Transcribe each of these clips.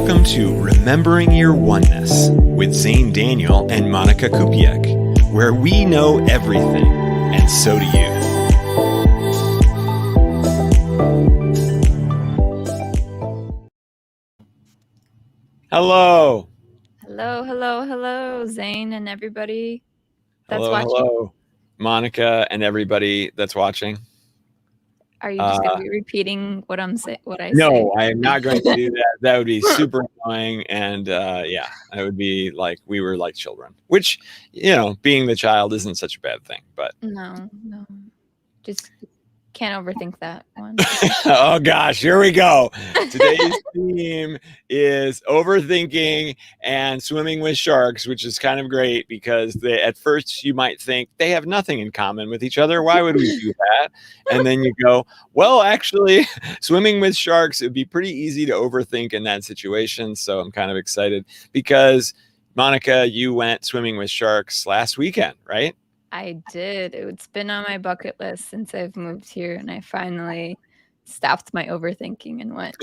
Welcome to Remembering Your Oneness with Xane Daniel and Monika Kupiec, where we know everything, and so do you. Hello. Hello, Xane and everybody that's watching. Hello, Monika and everybody that's watching. Are you just going to be repeating what I say? No, I am not going to do that. That would be super annoying. And yeah, it would be like we were like children, which, you know, being the child isn't such a bad thing. But no, just can't overthink that one. Oh gosh, here we go. Today's theme is overthinking and swimming with sharks, which is kind of great because at first you might think they have nothing in common with each other. Why would we do that? And then you go, well, actually, swimming with sharks, it'd be pretty easy to overthink in that situation. So I'm kind of excited because Monika, you went swimming with sharks last weekend, right? I did. It's been on my bucket list since I've moved here, and I finally stopped my overthinking and went.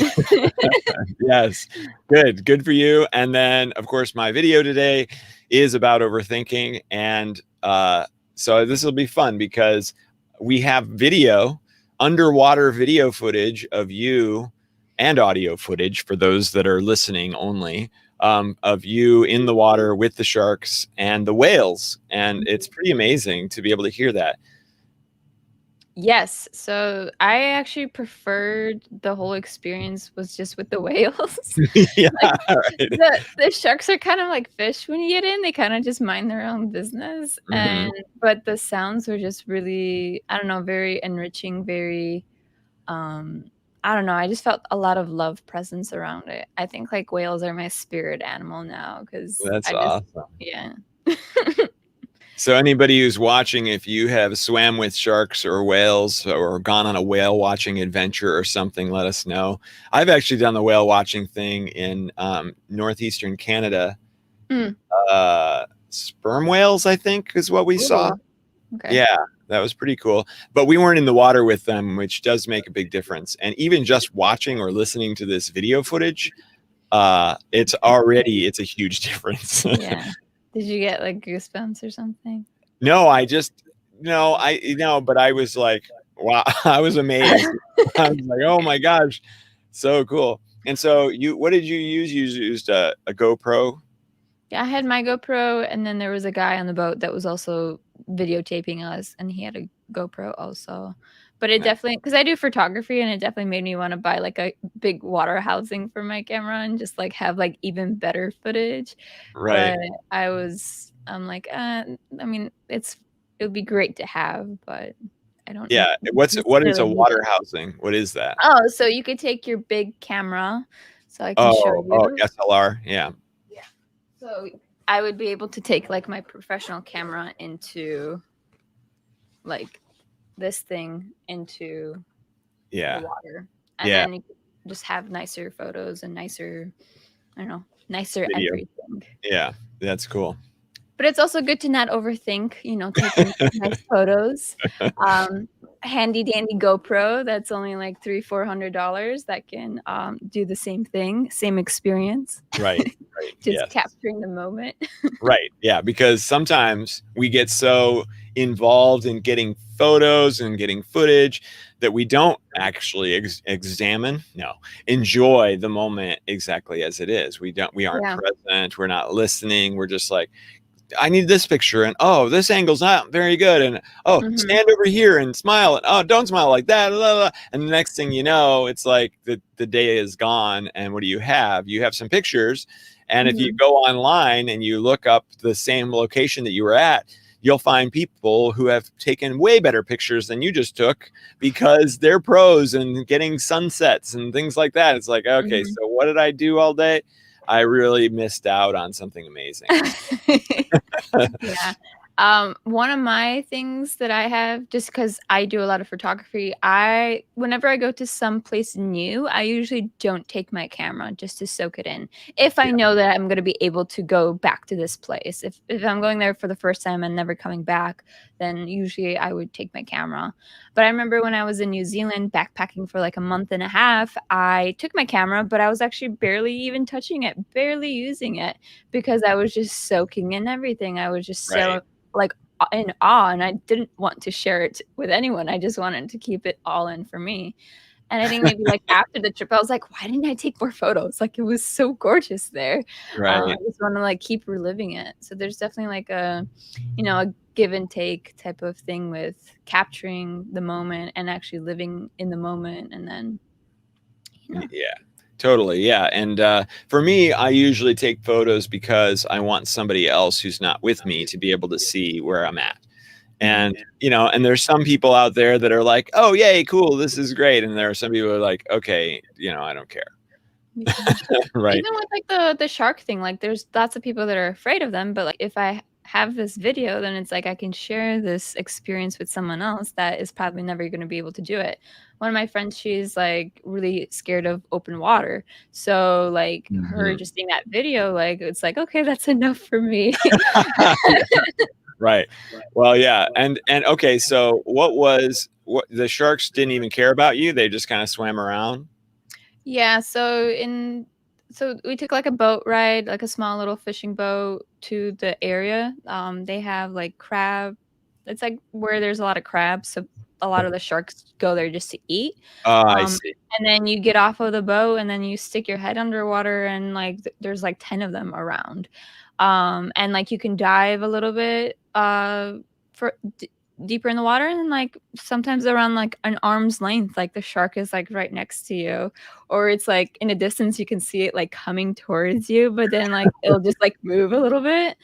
Yes, good for you. And then, of course, my video today is about overthinking, and so this will be fun because we have underwater video footage of you and audio footage for those that are listening only. Of you in the water with the sharks and the whales. And it's pretty amazing to be able to hear that. Yes. So I actually preferred the whole experience was just with the whales. Yeah, right. The sharks are kind of like fish when you get in. They kind of just mind their own business. Mm-hmm. But the sounds were just really, I don't know, very enriching, very I don't know. I just felt a lot of love presence around it. I think like whales are my spirit animal now because that's awesome. Yeah. So anybody who's watching, if you have swam with sharks or whales or gone on a whale watching adventure or something, let us know. I've actually done the whale watching thing in northeastern Canada. Sperm whales, I think, is what we saw. Okay. Yeah. That was pretty cool. But we weren't in the water with them, which does make a big difference. And even just watching or listening to this video footage, it's a huge difference. Yeah. Did you get like goosebumps or something? No, but I was like, wow, I was amazed. I was like, oh my gosh, so cool. And so what did you use? You used a GoPro? Yeah, I had my GoPro, and then there was a guy on the boat that was also videotaping us, and he had a GoPro also. But it definitely, because I do photography, and it definitely made me want to buy like a big water housing for my camera and just like have like even better footage. Right. But I'm like, I mean, it would be great to have, but I don't. Yeah. What is a water housing? What is that? Oh, so you could take your big camera. So I can show you. Oh, SLR. Yeah. So I would be able to take like my professional camera into like this thing into the water. And then you could just have nicer photos and nicer nicer video. Everything. Yeah, that's cool. But it's also good to not overthink, taking nice photos. Handy dandy GoPro that's only like $300-400 that can do the same thing, same experience. Right. Just capturing the moment. Right. Yeah, because sometimes we get so involved in getting photos and getting footage that we don't actually enjoy the moment exactly as it is. We aren't present. We're not listening. We're just like, I need this picture, and oh, this angle's not very good, and stand over here and smile, and oh, don't smile like that, blah, blah. And the next thing you know, it's like the day is gone, and what do you have? You have some pictures, and if you go online and you look up the same location that you were at, you'll find people who have taken way better pictures than you just took because they're pros and getting sunsets and things like that. It's like, okay, so what did I do all day? I really missed out on something amazing. Yeah. One of my things that I have, just because I do a lot of photography, whenever I go to some place new, I usually don't take my camera just to soak it in. If I know that I'm going to be able to go back to this place, if I'm going there for the first time and never coming back, then usually I would take my camera. But I remember when I was in New Zealand backpacking for like a month and a half, I took my camera, but I was actually barely even touching it, barely using it, because I was just soaking in everything. I was just so like in awe, and I didn't want to share it with anyone. I just wanted to keep it all in for me. And I think maybe like after the trip, I was like, why didn't I take more photos? Like, it was so gorgeous there. I just want to like keep reliving it. So there's definitely like a give and take type of thing with capturing the moment and actually living in the moment. And then, yeah. Totally. Yeah. And for me, I usually take photos because I want somebody else who's not with me to be able to see where I'm at. And, and there's some people out there that are like, oh, yay, cool, this is great. And there are some people who are like, okay, I don't care. Right. Even with like the shark thing, like there's lots of people that are afraid of them. But like if I have this video, then it's like I can share this experience with someone else that is probably never going to be able to do it. One of my friends, she's like really scared of open water. So like her just seeing that video, like it's like, okay, that's enough for me. Right. Well, yeah. And okay, so what the sharks didn't even care about you? They just kind of swam around? Yeah, so we took like a boat ride, like a small little fishing boat to the area. They have like crab. It's like where there's a lot of crabs, so a lot of the sharks go there just to eat. I see. And then you get off of the boat and then you stick your head underwater, and like there's like 10 of them around. And like you can dive a little bit deeper in the water, and like sometimes around like an arm's length, like the shark is like right next to you, or it's like in a distance you can see it like coming towards you, but then like it'll just like move a little bit.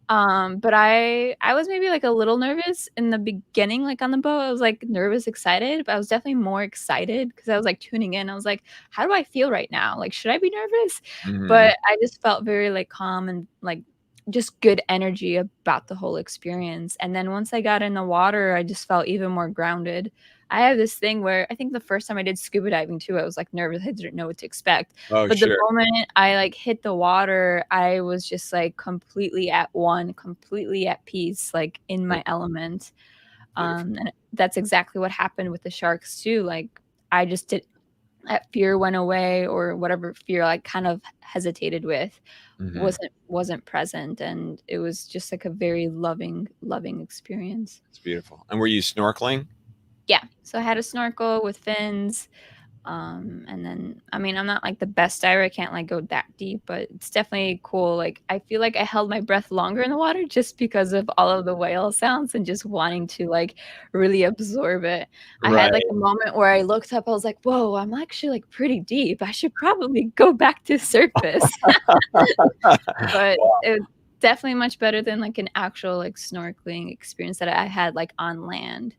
But I was maybe like a little nervous in the beginning, like on the boat. I was like nervous, excited, but I was definitely more excited because I was like tuning in. I was like, how do I feel right now? Like, should I be nervous? But I just felt very like calm and like just good energy about the whole experience. And then once I got in the water, I just felt even more grounded. I have this thing where I think the first time I did scuba diving too, I was like nervous. I didn't know what to expect. But the moment I like hit the water, I was just like completely at one, completely at peace, like in my element. And that's exactly what happened with the sharks too. Like I just did, that fear went away, or whatever fear I kind of hesitated with wasn't present, and it was just like a very loving experience. It's beautiful. And were you snorkeling? Yeah, so I had a snorkel with fins. And then, I mean, I'm not like the best diver. I can't like go that deep, but it's definitely cool. Like, I feel like I held my breath longer in the water just because of all of the whale sounds and just wanting to like really absorb it. I had like a moment where I looked up, I was like, whoa, I'm actually like pretty deep. I should probably go back to surface. But it was definitely much better than like an actual like snorkeling experience that I had like on land.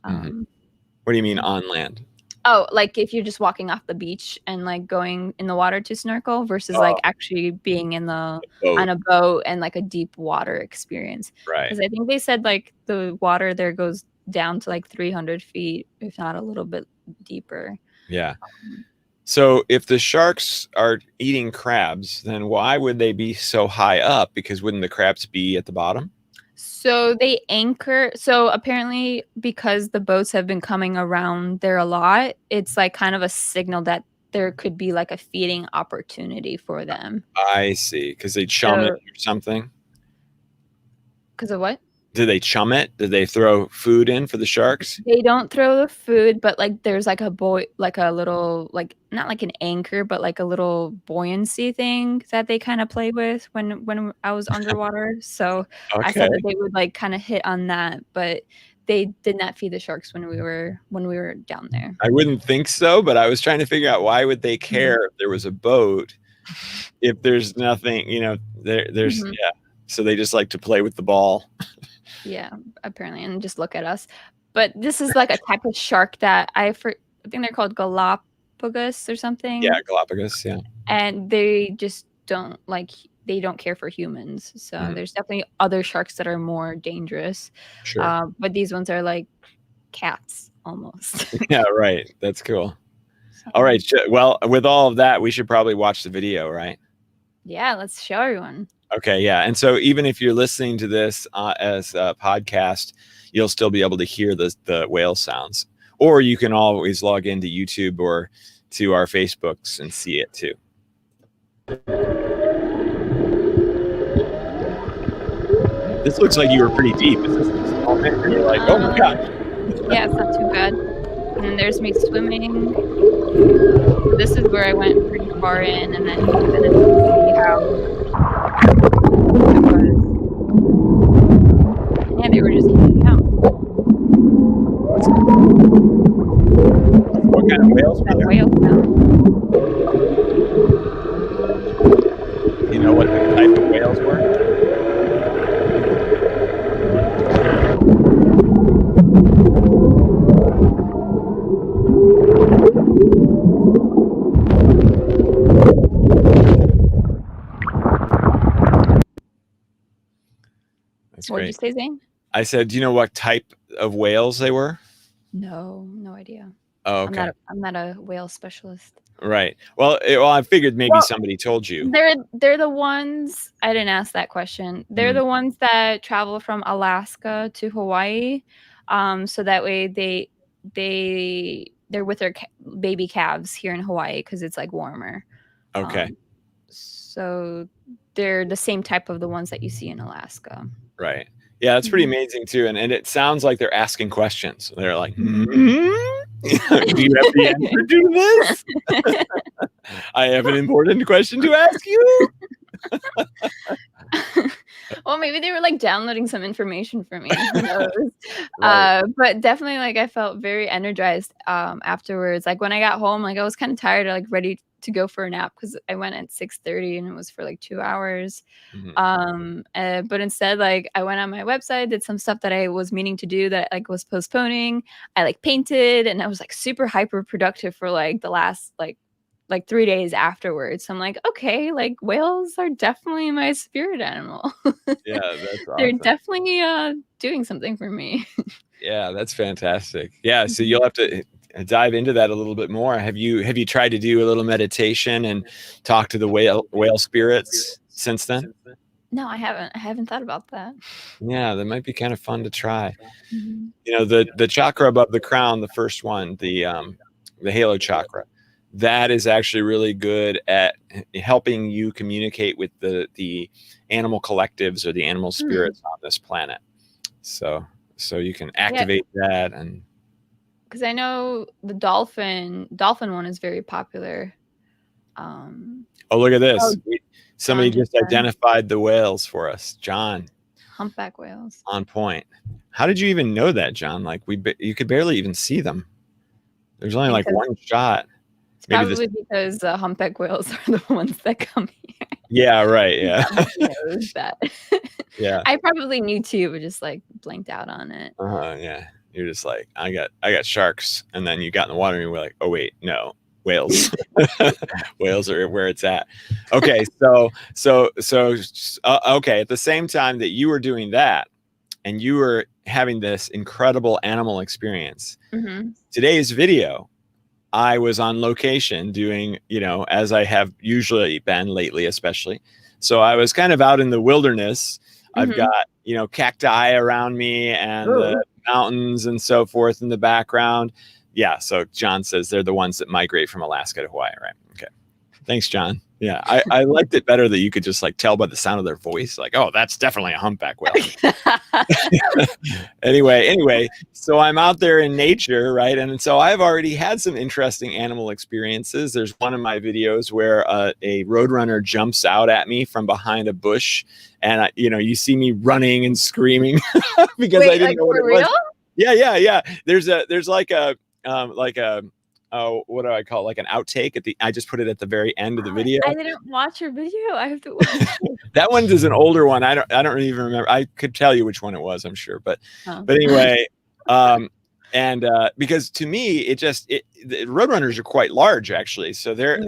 What do you mean on land? Oh, like if you're just walking off the beach and like going in the water to snorkel versus like actually being in on a boat and like a deep water experience. Right. Because I think they said like the water there goes down to like 300 feet, if not a little bit deeper. Yeah. So if the sharks are eating crabs, then why would they be so high up? Because wouldn't the crabs be at the bottom? So they anchor. So apparently, because the boats have been coming around there a lot, it's like kind of a signal that there could be like a feeding opportunity for them. I see. Because they chum it or something? Because of what? Do they chum it? Do they throw food in for the sharks? They don't throw the food, but like there's like a little, like not like an anchor, but like a little buoyancy thing that they kind of play with when I was underwater. So I said that they would like kind of hit on that, but they did not feed the sharks when we were down there. I wouldn't think so, but I was trying to figure out why would they care if there was a boat if there's nothing, there's yeah. So they just like to play with the ball. Yeah, apparently, and just look at us. But this is like a type of shark that I think they're called Galapagos or something. Yeah, Galapagos, yeah. And they just don't like they don't care for humans. So there's definitely other sharks that are more dangerous. Sure. But these ones are like cats almost. Yeah, right. That's cool. So. All right. Well, with all of that, we should probably watch the video, right? Yeah, let's show everyone. Okay, yeah. And so even if you're listening to this as a podcast, you'll still be able to hear the whale sounds. Or you can always log into YouTube or to our Facebooks and see it too. This looks like you were pretty deep. Is this a small bit? And you're like, oh my gosh. Yeah, it's not too bad. And there's me swimming. This is where I went pretty far in, and then you can see how it was. Yeah, they were just hanging out. What kind of whales were there? Whale sound. You know what the type of whales were? What did you say, Xane? I said, do you know what type of whales they were? No idea. Oh, okay. I'm not a whale specialist. Right. Well, I figured maybe somebody told you. They're the ones, I didn't ask that question. They're the ones that travel from Alaska to Hawaii. So that way they're with their baby calves here in Hawaii because it's like warmer. Okay. So they're the same type of the ones that you see in Alaska. Right. Yeah, that's pretty amazing too. And it sounds like they're asking questions. They're like, do you have the answer to this? I have an important question to ask you. Well, maybe they were like downloading some information for me. Who knows? Right. But definitely, like, I felt very energized afterwards. Like when I got home, like I was kind of tired, like ready to go for a nap because I went at 6:30 and it was for like 2 hours. But instead, like I went on my website, did some stuff that I was meaning to do that like was postponing. I like painted and I was like super hyper productive for like the last like 3 days afterwards. So I'm like, okay, like whales are definitely my spirit animal. Yeah, that's awesome. They're definitely doing something for me. Yeah, that's fantastic. Yeah, so you'll have to dive into that a little bit more. Have you tried to do a little meditation and talk to the whale spirits since then? No, I haven't. I haven't thought about that. Yeah, that might be kind of fun to try. You know, the chakra above the crown, the first one, the halo chakra, that is actually really good at helping you communicate with the animal collectives or the animal spirits on this planet. So you can activate that. And because I know the dolphin one is very popular. Oh, look at this. Somebody just identified the whales for us. John. Humpback whales. On point. How did you even know that, John? Like you could barely even see them. There's only like one shot. It's probably because humpback whales are the ones that come here. Yeah, right. Yeah. Knows that. Yeah. I probably knew too, but just like blanked out on it. Yeah. You're just like, I got sharks, and then you got in the water and you were like, oh wait, no, whales. Whales are where it's at. Okay, so okay. At the same time that you were doing that, and you were having this incredible animal experience, today's video, I was on location doing, as I have usually been lately, especially. So I was kind of out in the wilderness. I've got, cacti around me and the mountains and so forth in the background. Yeah. So John says they're the ones that migrate from Alaska to Hawaii, right? Okay. Thanks, John. Yeah. I liked it better that you could just like tell by the sound of their voice, like, oh, that's definitely a humpback whale. Anyway, so I'm out there in nature, right? And so I've already had some interesting animal experiences. There's one of my videos where a roadrunner jumps out at me from behind a bush, and you see me running and screaming because I didn't know what it was. Yeah. There's like a what do I call it? Like an outtake I just put it at the very end of the video. I didn't watch your video. I have to watch it. That one is an older one. I don't even remember. I could tell you which one it was, I'm sure. But anyway, and because to me, the roadrunners are quite large actually. So they're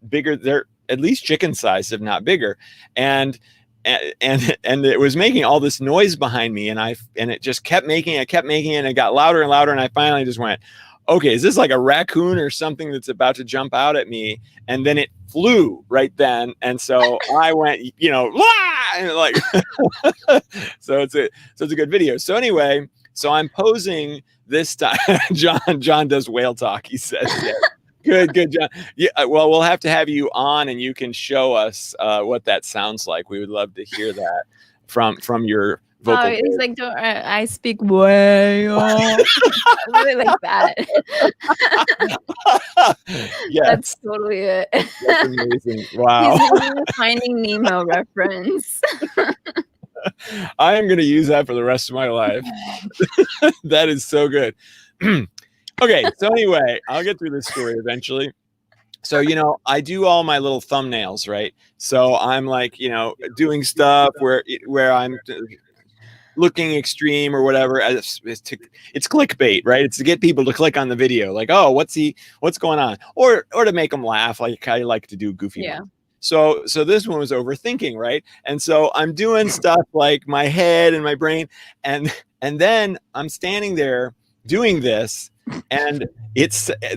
bigger. at least chicken sized, if not bigger. And it was making all this noise behind me, and it just kept making it, and it got louder and louder. And I finally just went, okay, is this like a raccoon or something that's about to jump out at me? And then it flew right then. And so I went, and like, so it's a good video. So anyway, so I'm posing this time. John does whale talk, he says. Yeah. Good, John. Yeah, well, we'll have to have you on, and you can show us what that sounds like. We would love to hear that from your vocal. He's like, don't I speak whale? Really like that. Yeah, that's totally it. That's amazing. Wow. He's a Finding Nemo reference. I am going to use that for the rest of my life. That is so good. Okay, so anyway, I'll get through this story eventually. So, I do all my little thumbnails, right? So I'm like, doing stuff where I'm looking extreme or whatever. It's clickbait, right? It's to get people to click on the video, like, oh, what's going on, or to make them laugh. Like I like to do goofy ones. So this one was overthinking, right? And so I'm doing stuff like my head and my brain, and then I'm standing there doing this, and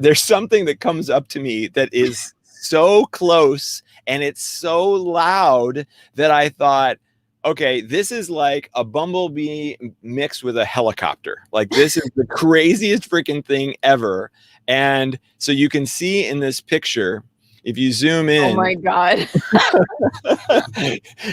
there's something that comes up to me that is so close and it's so loud that I thought, okay, this is like a bumblebee mixed with a helicopter. Like, this is the craziest freaking thing ever. And so you can see in this picture, if you zoom in. Oh my God.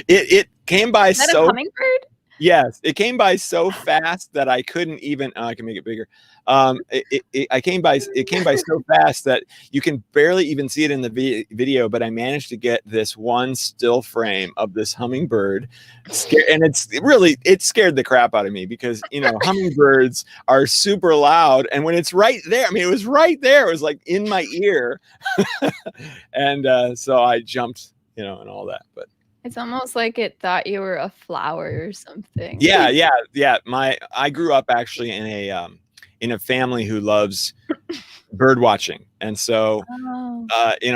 it came by is that a hummingbird? Yes, it came by so fast that I couldn't even. I can make it bigger. It came by so fast that you can barely even see it in the video. But I managed to get this one still frame of this hummingbird, and it scared the crap out of me, because hummingbirds are super loud, and when it's right there, I mean, it was right there. It was like in my ear, and so I jumped, and all that, but. It's almost like it thought you were a flower or something. Yeah. I grew up actually in a family who loves bird watching, and so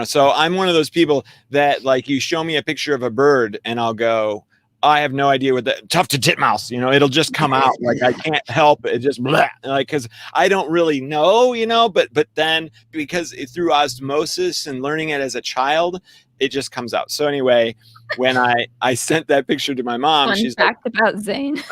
so I'm one of those people that, like, you show me a picture of a bird and I'll go, I have no idea what that tough to titmouse, it'll just come out. Like, I can't help it. It just blah, like, because I don't really know, but then because through osmosis and learning it as a child, it just comes out. So anyway, when I sent that picture to my mom, Fun she's fact about Xane.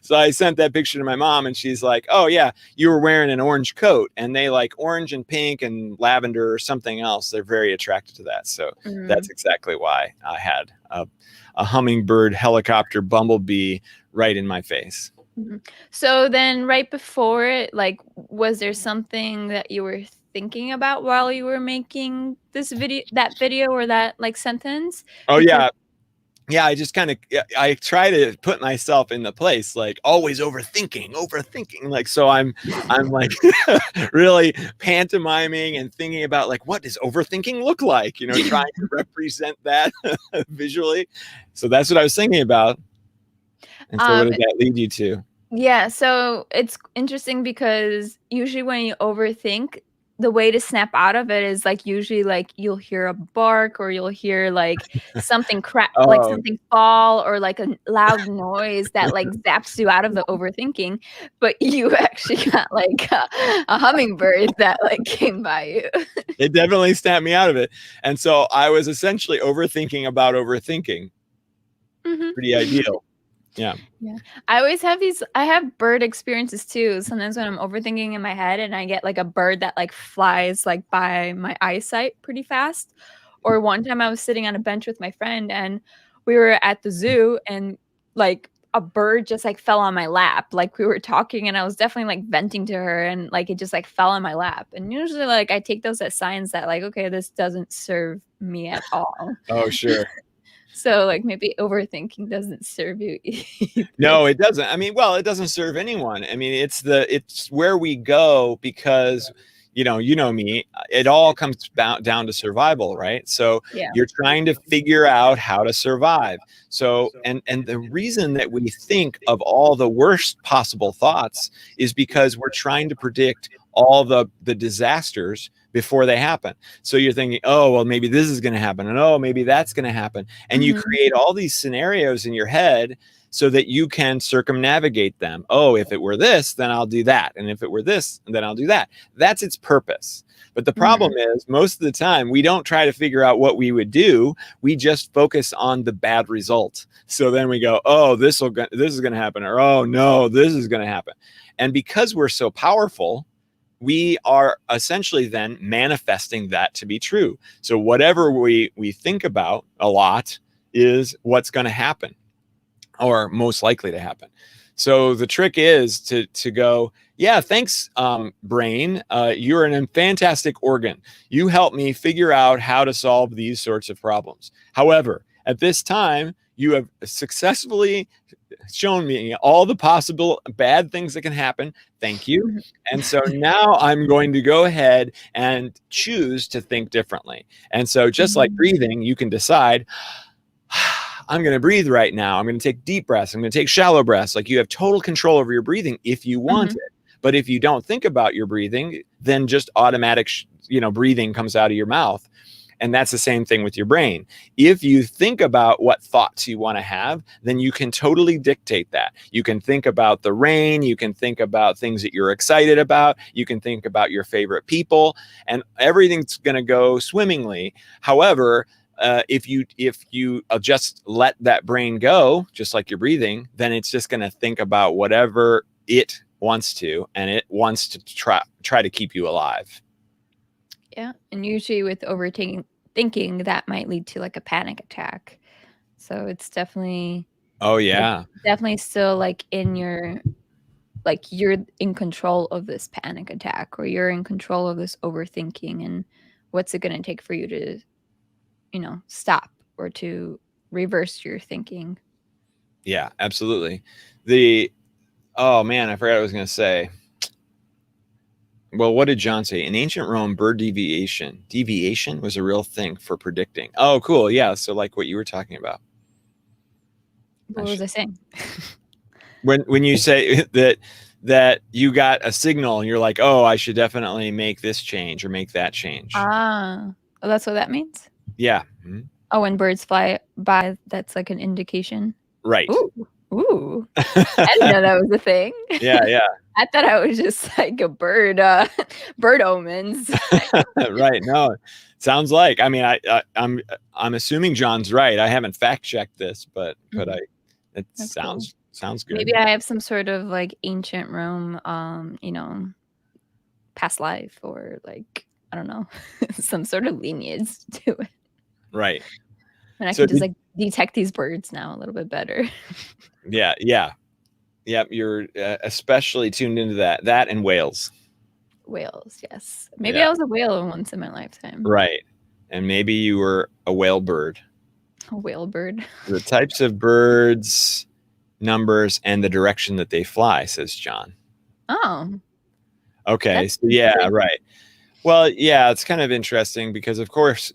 So I sent that picture to my mom, and she's like, oh yeah, you were wearing an orange coat, and they like orange and pink and lavender or something else. They're very attracted to that. So that's exactly why I had a hummingbird helicopter bumblebee right in my face. So then right before it, like, was there something that you were thinking about while you were making that video or that like sentence? Oh, yeah, I just kind of, I try to put myself in the place, like, always overthinking. Like, so I'm like really pantomiming and thinking about, like, what does overthinking look like? Trying to represent that visually. So that's what I was thinking about. And so what did that lead you to? Yeah, so it's interesting because usually when you overthink, the way to snap out of it is like usually like you'll hear a bark, or you'll hear like something crack, like something fall, or like a loud noise that like zaps you out of the overthinking. But you actually got like a hummingbird that like came by you. It definitely snapped me out of it. And so I was essentially overthinking about overthinking. Pretty ideal. Yeah. I have bird experiences too. Sometimes when I'm overthinking in my head and I get like a bird that like flies like by my eyesight pretty fast. Or one time I was sitting on a bench with my friend and we were at the zoo, and like a bird just like fell on my lap. Like, we were talking and I was definitely like venting to her, and like it just like fell on my lap. And usually like I take those as signs that like, okay, this doesn't serve me at all. Oh, sure. So like maybe overthinking doesn't serve you either. No, it doesn't. I mean, well, it doesn't serve anyone. I mean, it's where we go, because you know me, it all comes down to survival, right? So you're trying to figure out how to survive. So and the reason that we think of all the worst possible thoughts is because we're trying to predict all the disasters before they happen. So you're thinking, oh, well, maybe this is going to happen. And oh, maybe that's going to happen. And you create all these scenarios in your head so that you can circumnavigate them. Oh, if it were this, then I'll do that. And if it were this, then I'll do that. That's its purpose. But the problem is, most of the time, we don't try to figure out what we would do. We just focus on the bad result. So then we go, oh, this is going to happen. Or, oh, no, this is going to happen. And because we're so powerful, we are essentially then manifesting that to be true. So whatever we think about a lot is what's going to happen, or most likely to happen. So the trick is to go, yeah, thanks, brain. You're a fantastic organ. You help me figure out how to solve these sorts of problems. However, at this time, you have successfully shown me all the possible bad things that can happen. Thank you. And so now I'm going to go ahead and choose to think differently. And so just like breathing, you can decide, I'm going to breathe right now. I'm going to take deep breaths. I'm going to take shallow breaths. Like, you have total control over your breathing if you want it. But if you don't think about your breathing, then just automatic, breathing comes out of your mouth. And that's the same thing with your brain. If you think about what thoughts you want to have, then you can totally dictate that. You can think about the rain. You can think about things that you're excited about. You can think about your favorite people, and everything's going to go swimmingly. However, if you just let that brain go, just like you're breathing, then it's just going to think about whatever it wants to, and it wants to try to keep you alive. Yeah, and usually with overthinking, that might lead to like a panic attack. So it's definitely definitely still like you're in control of this panic attack, or you're in control of this overthinking, and what's it going to take for you to stop or to reverse your thinking. Yeah, absolutely. Oh man, I forgot what I was going to say. Well, what did John say? In ancient Rome, bird deviation was a real thing for predicting. Oh, cool. Yeah. So like what you were talking about. What was I saying? when you say that you got a signal and you're like, oh, I should definitely make this change or make that change. Oh, that's what that means? Yeah. Oh, when birds fly by, that's like an indication? Right. Ooh. I didn't know that was a thing. Yeah. I thought I was just like a bird omens. Right. No, sounds like, I mean, I'm assuming John's right. I haven't fact checked this, but it sounds good. Maybe I have some sort of like ancient Rome, past life, or like, I don't know, some sort of lineage to it. Right. And I can just like detect these birds now a little bit better. Yeah. Yep, you're especially tuned into that and whales. Whales, yes. Maybe I was a whale once in my lifetime. Right. And maybe you were a whale bird. A whale bird. The types of birds, numbers, and the direction that they fly, says John. Oh. Okay, so yeah, right. Well, yeah, it's kind of interesting because, of course,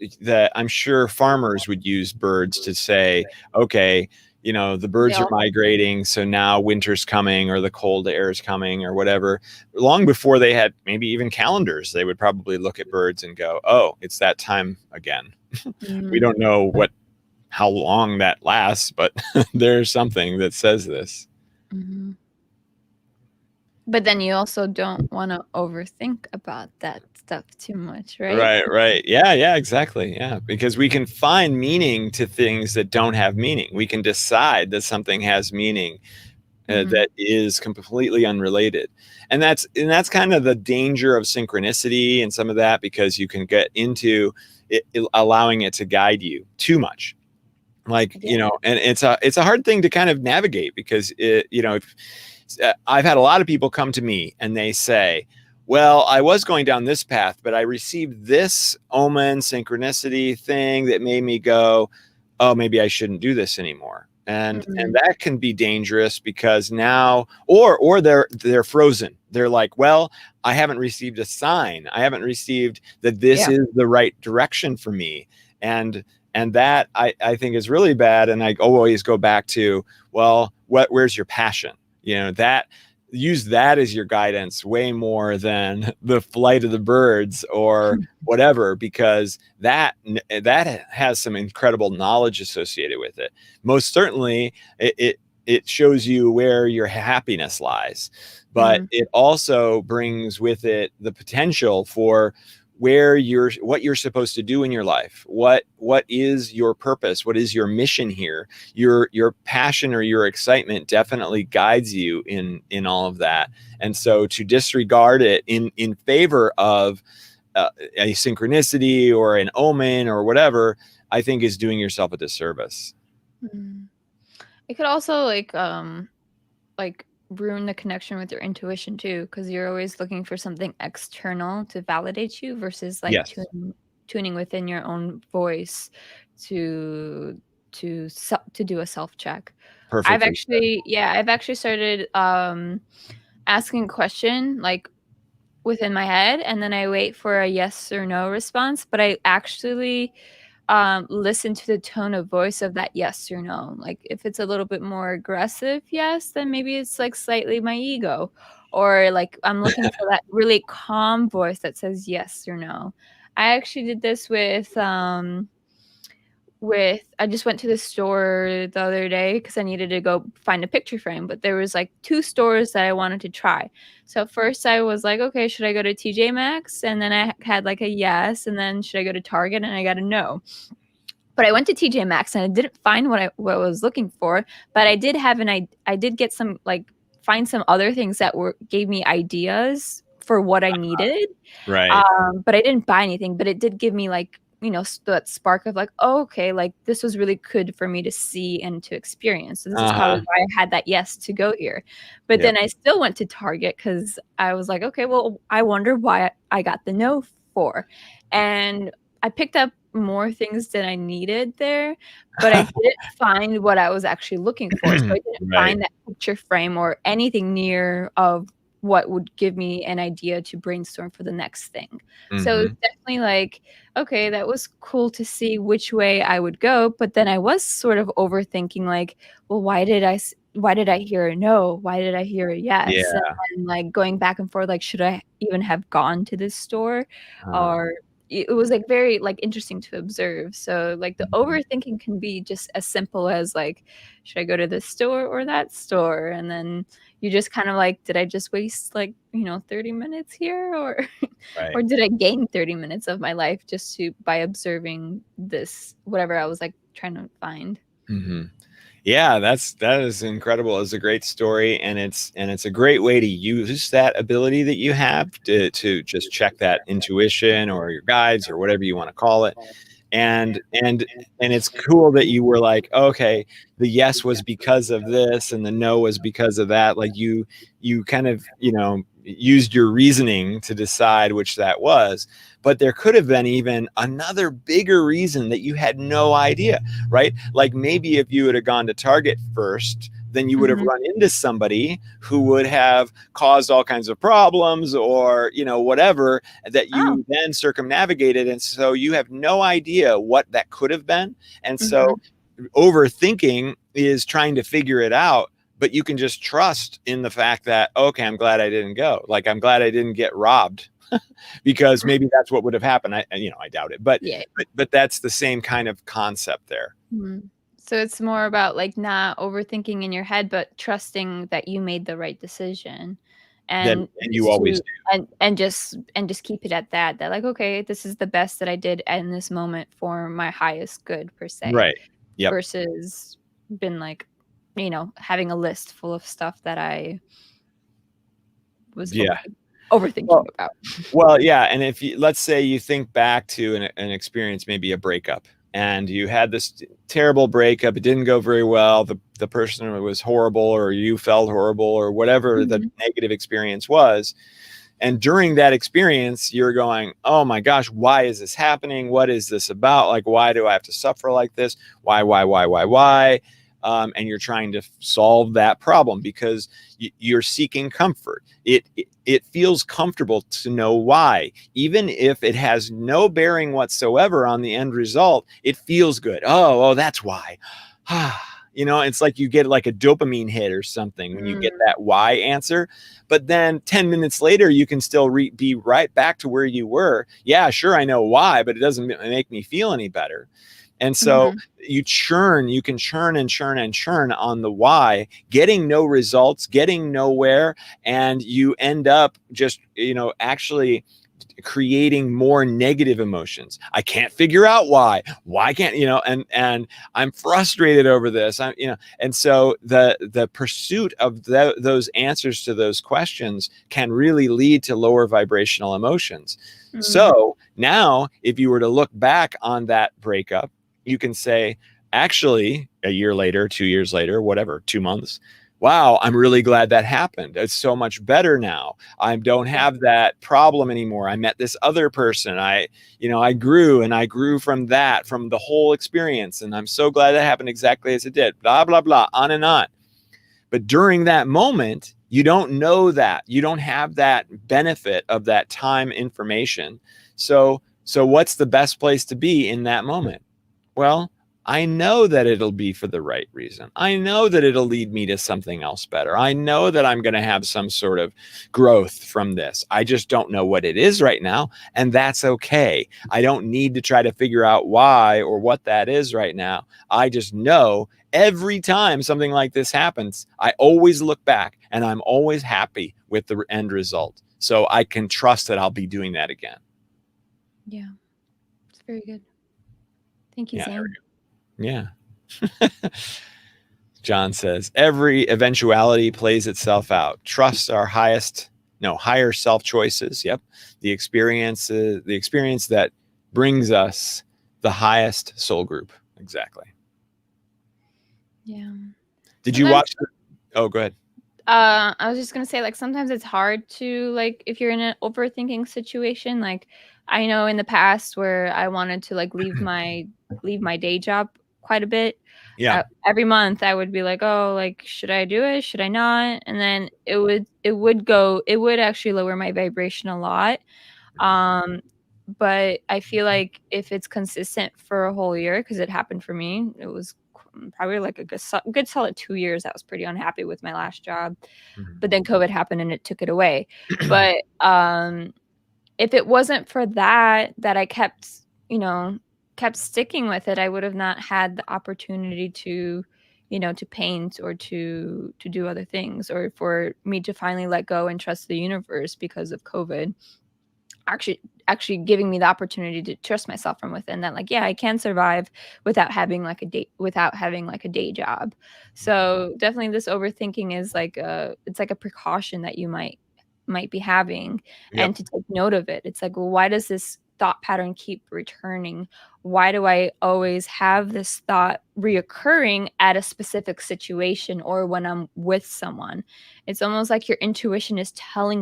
I'm sure farmers would use birds to say, okay, the birds are migrating, so now winter's coming, or the cold air is coming, or whatever. Long before they had maybe even calendars, they would probably look at birds and go, oh, it's that time again. We don't know how long that lasts, but there's something that says this. But then you also don't want to overthink about that stuff too much, right? Right. Yeah, exactly. Yeah, because we can find meaning to things that don't have meaning. We can decide that something has meaning that is completely unrelated. And that's kind of the danger of synchronicity and some of that, because you can get into it, allowing it to guide you too much. Like, and it's a hard thing to kind of navigate, because I've had a lot of people come to me and they say, well, I was going down this path, but I received this omen synchronicity thing that made me go, oh, maybe I shouldn't do this anymore. And that can be dangerous, because now, or they're frozen. They're like, well, I haven't received a sign. I haven't received that this is the right direction for me. And that I think is really bad. And I always go back to, well, where's your passion? That use that as your guidance way more than the flight of the birds or whatever, because that has some incredible knowledge associated with it. Most certainly it shows you where your happiness lies, but it also brings with it the potential for what you're supposed to do in your life. What is your purpose? What is your mission here? Your passion or your excitement definitely guides you in all of that. And so to disregard it in favor of a synchronicity or an omen or whatever, I think is doing yourself a disservice. It could also like ruin the connection with your intuition too, because you're always looking for something external to validate you versus like tuning within your own voice to do a self check. I've actually started asking a question like within my head, and then I wait for a yes or no response, but I actually listen to the tone of voice of that yes or no. Like if it's a little bit more aggressive yes, then maybe it's like slightly my ego, or like I'm looking for that really calm voice that says yes or no. I actually did this with I just went to the store the other day because I needed to go find a picture frame, but there was like 2 stores that I wanted to try. So first I was like, okay, should I go to TJ Maxx? And then I had like a yes, and then should I go to Target? And I got a no. But I went to TJ Maxx and I didn't find what I was looking for, but I did have I did get some find some other things that gave me ideas for what I needed. Right. But I didn't buy anything, but it did give me that spark of like, oh, okay, like this was really good for me to see and to experience. So this is probably why I had that yes to go here. But then I still went to Target because I was like, okay, well, I wonder why I got the no for. And I picked up more things than I needed there, but I didn't find what I was actually looking for. So I didn't find that picture frame or anything near of what would give me an idea to brainstorm for the next thing. So it's definitely like, okay, that was cool to see which way I would go, but then I was sort of overthinking like, well, why did I hear a no? Why did I hear a yes? And like going back and forth, like, should I even have gone to this store? Or it was like very like interesting to observe. So like the overthinking can be just as simple as like, should I go to this store or that store? And then you just kind of like, did I just waste 30 minutes here, or or did I gain 30 minutes of my life just by observing this, whatever I was like trying to find? Yeah, that is incredible. It's a great story, and it's a great way to use that ability that you have to just check that intuition or your guides or whatever you want to call it. And it's cool that you were like, okay, the yes was because of this and the no was because of that. Like you kind of, used your reasoning to decide which that was. But there could have been even another bigger reason that you had no idea, right? Like maybe if you would have gone to Target first, then you would have run into somebody who would have caused all kinds of problems or, whatever that you then circumnavigated. And so you have no idea what that could have been. And so overthinking is trying to figure it out, but you can just trust in the fact that, okay, I'm glad I didn't go. Like, I'm glad I didn't get robbed because maybe that's what would have happened. I doubt it, but that's the same kind of concept there. So it's more about like not overthinking in your head, but trusting that you made the right decision, and you always do. and just keep it at that. That like, okay, this is the best that I did in this moment for my highest good per se. Right. Yep. Versus been like, having a list full of stuff that I was overthinking about. Well, yeah. And if let's say you think back to an experience, maybe a breakup, and you had this terrible breakup, it didn't go very well. The person was horrible, or you felt horrible, or whatever the negative experience was. And during that experience, you're going, oh my gosh, why is this happening? What is this about? Like, why do I have to suffer like this? Why? And you're trying to solve that problem because you're seeking comfort. It feels comfortable to know why, even if it has no bearing whatsoever on the end result. It feels good. Oh, that's why. You know, it's like you get like a dopamine hit or something when you get that why answer. But then 10 minutes later, you can still be right back to where you were. Yeah, sure, I know why, but it doesn't make me feel any better. And so you can churn and churn and churn on the why, getting no results, getting nowhere. And you end up just, you know, actually creating more negative emotions. I can't figure out why can't, you know, and I'm frustrated over this. I'm, you know, and so the pursuit of those answers to those questions can really lead to lower vibrational emotions. So now if you were to look back on that breakup, you can say, actually, a year later, 2 years later, whatever, 2 months, wow, I'm really glad that happened. It's so much better now. I don't have that problem anymore. I met this other person. I grew from that, from the whole experience. And I'm so glad that happened exactly as it did, blah, blah, blah, on and on. But during that moment, you don't know that. You don't have that benefit of that time information. So what's the best place to be in that moment? Well, I know that it'll be for the right reason. I know that it'll lead me to something else better. I know that I'm going to have some sort of growth from this. I just don't know what it is right now. And that's okay. I don't need to try to figure out why or what that is right now. I just know every time something like this happens, I always look back and I'm always happy with the end result. So I can trust that I'll be doing that again. Yeah, it's very good. Thank you, Xane. Yeah. John says, every eventuality plays itself out. Trust our higher self choices. Yep. The experience that brings us the highest soul group. Exactly. Yeah. Did you watch? Oh, go ahead. I was just going to say, like, sometimes it's hard to, like, if you're in an overthinking situation, like, I know in the past where I wanted to, like, leave my day job quite a bit. Yeah. Every month I would be like, oh, like, should I do it? Should I not? And then it would actually lower my vibration a lot. But I feel like if it's consistent for a whole year, because it happened for me, it was probably like a good solid 2 years. I was pretty unhappy with my last job, but then COVID happened and it took it away. But if it wasn't for that I kept sticking with it, I would have not had the opportunity to, to paint or to do other things, or for me to finally let go and trust the universe because of COVID actually giving me the opportunity to trust myself from within, that, like, yeah, I can survive without having like a day job. So definitely this overthinking is like it's like a precaution that you might be having. Yep. And to take note of it. It's like, well, why does this thought pattern keep returning? Why do I always have this thought reoccurring at a specific situation or when I'm with someone? It's almost like your intuition is talking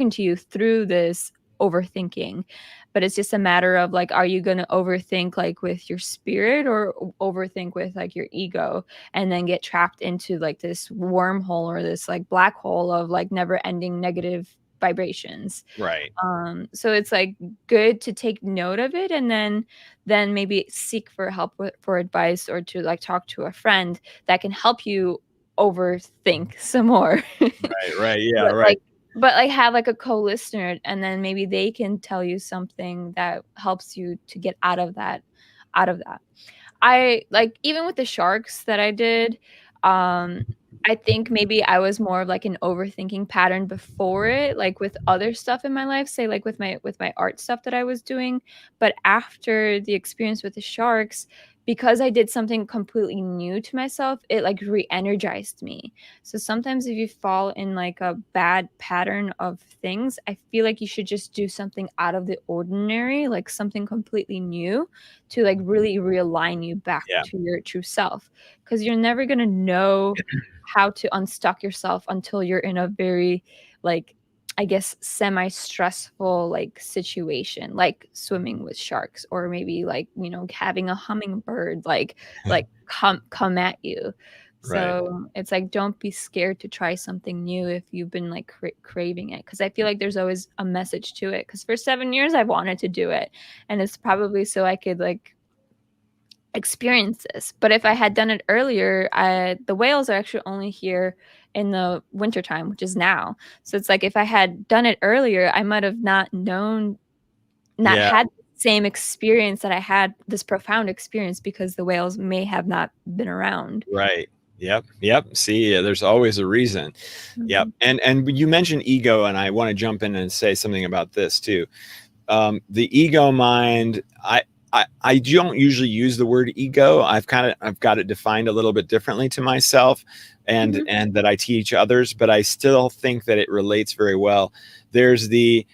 to you through this overthinking. But it's just a matter of, like, are you going to overthink like with your spirit, or overthink with like your ego, and then get trapped into like this wormhole or this like black hole of like never ending negative vibrations. Right. So it's like good to take note of it, and then maybe seek for help for advice, or to like talk to a friend that can help you overthink some more. Right. Yeah. Right. But like have like a co-listener, and then maybe they can tell you something that helps you to get out of that. I like, even with the sharks that I did, I think maybe I was more of like an overthinking pattern before it, like with other stuff in my life, say like with my art stuff that I was doing. But after the experience with the sharks, because I did something completely new to myself, it like re-energized me. So sometimes if you fall in like a bad pattern of things, I feel like you should just do something out of the ordinary, like something completely new, to like really realign you back to your true self. Because you're never going to know how to unstuck yourself until you're in a very, like, I guess, semi-stressful like situation, like swimming with sharks, or maybe like, having a hummingbird like come at you. So it's like, don't be scared to try something new if you've been like craving it, because I feel like there's always a message to it. Because for 7 years I've wanted to do it, and it's probably so I could like experience this. But if I had done it earlier, the whales are actually only here in the wintertime, which is now. So it's like if I had done it earlier, I might have not had the same experience that I had, this profound experience, because the whales may have not been around. Right. Yep. See, there's always a reason. Yep. And you mentioned ego, and I want to jump in and say something about this too. The ego mind, I don't usually use the word ego. I've got it defined a little bit differently to myself, and that I teach others, but I still think that it relates very well. There's the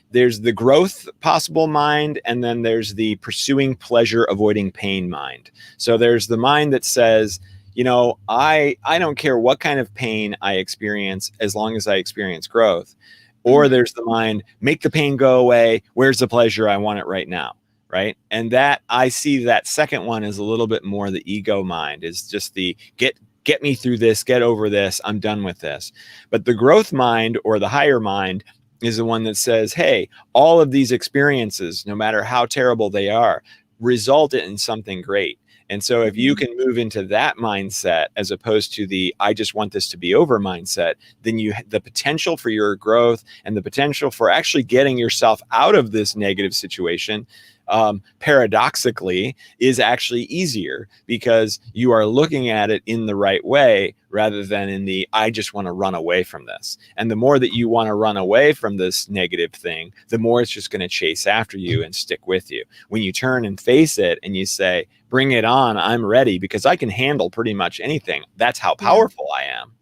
growth possible mind, and then there's the pursuing pleasure, avoiding pain mind. So there's the mind that says, I don't care what kind of pain I experience as long as I experience growth. Or there's the mind, make the pain go away. Where's the pleasure? I want it right now. Right. And that, I see that second one is a little bit more the ego mind, is just the get me through this, get over this, I'm done with this. But the growth mind, or the higher mind, is the one that says, hey, all of these experiences, no matter how terrible they are, result in something great. And so if you can move into that mindset, as opposed to the I just want this to be over mindset, then the potential for your growth and the potential for actually getting yourself out of this negative situation, paradoxically, is actually easier, because you are looking at it in the right way, rather than in the I just want to run away from this. And the more that you want to run away from this negative thing, the more it's just going to chase after you and stick with you. When you turn and face it and you say, bring it on, I'm ready, because I can handle pretty much anything. That's how powerful I am.